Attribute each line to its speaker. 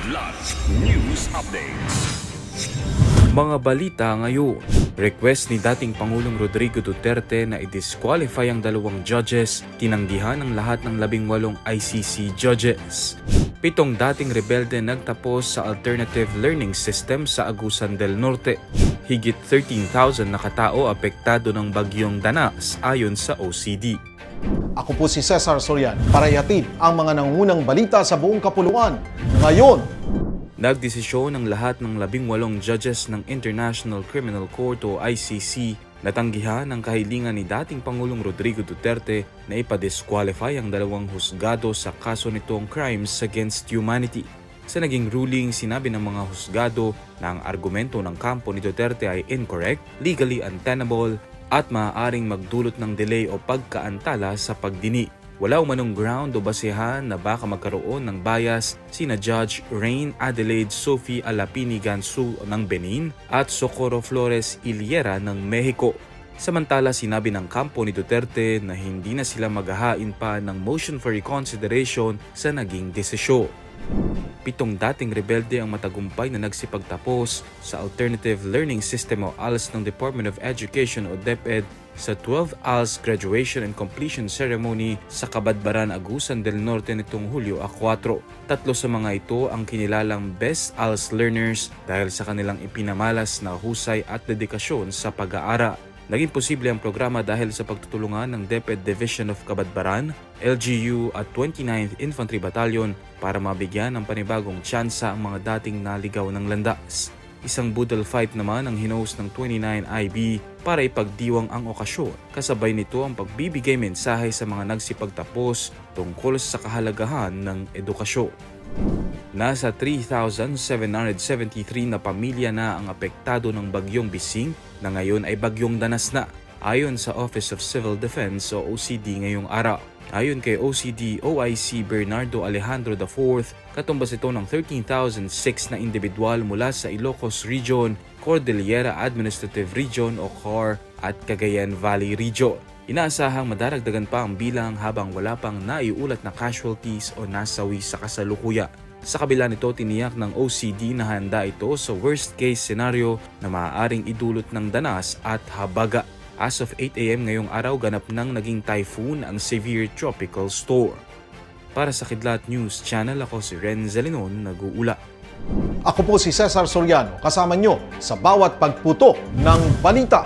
Speaker 1: Kidlat News Updates.
Speaker 2: Mga balita ngayon. Request ni dating Pangulong Rodrigo Duterte na i-disqualify ang 2 judges, tinanggihan ng lahat ng 18 ICC judges. 7 dating rebelde nagtapos sa alternative learning system sa Agusan del Norte. Higit 13,000 na katao apektado ng bagyong Danas ayon sa OCD.
Speaker 3: Ako po si Cesar Sorian para ihatid ang mga nangungunang balita sa buong kapuluan. Ngayon,
Speaker 2: Nagdesisyon ng lahat ng 18 judges ng International Criminal Court o ICC na tanggihan ang kahilingan ni dating Pangulong Rodrigo Duterte na ipa-disqualify ang 2 husgado sa kaso nitong crimes against humanity. Sa naging ruling, sinabi ng mga husgado na ang argumento ng kampo ni Duterte ay incorrect, legally untenable at maaaring magdulot ng delay o pagkaantala sa pagdini. Wala umanong ground o basehan na baka magkaroon ng bias sina Judge Rain Adelaide Sophie Alapini Gansu ng Benin at Socorro Flores Iliera ng Mexico. Samantala, sinabi ng kampo ni Duterte na hindi na sila maghahain pa ng motion for reconsideration sa naging desisyon. 7 dating rebelde ang matagumpay na nagsipagtapos sa Alternative Learning System o ALS ng Department of Education o DepEd sa 12 ALS Graduation and Completion Ceremony sa Cabadbaran, Agusan del Norte nitong Hulyo 4. 3 sa mga ito ang kinilalang Best ALS Learners dahil sa kanilang ipinamalas na husay at dedikasyon sa pag-aaral. Naging posible ang programa dahil sa pagtutulungan ng DepEd Division of Cabadbaran, LGU at 29th Infantry Battalion para mabigyan ng panibagong tsansa ang mga dating naligaw ng landas. Isang boodle fight naman ang hinost ng 29IB para ipagdiwang ang okasyon. Kasabay nito ang pagbibigay mensahe sa mga nagsipagtapos tungkol sa kahalagahan ng edukasyon. Nasa 3,773 na pamilya na ang apektado ng bagyong Bising na ngayon ay bagyong Danas na, ayon sa Office of Civil Defense o OCD ngayong araw. Ayon kay OCD OIC Bernardo Alejandro IV, katumbas ito ng 13,006 na individual mula sa Ilocos Region, Cordillera Administrative Region o CAR at Cagayan Valley Region. Inaasahang madaragdagan pa ang bilang habang wala pang naiulat na casualties o nasawi sa kasalukuyan. Sa kabila nito, tiniyak ng OCD na handa ito sa worst case scenario na maaaring idulot ng danas at habaga. As of 8 AM ngayong araw, ganap nang naging typhoon ang severe tropical storm. Para sa Kidlat News Channel, ako si Renz Zalinon, nag-uula.
Speaker 3: ako po si Cesar Soriano kasama nyo sa bawat pagputo ng balita.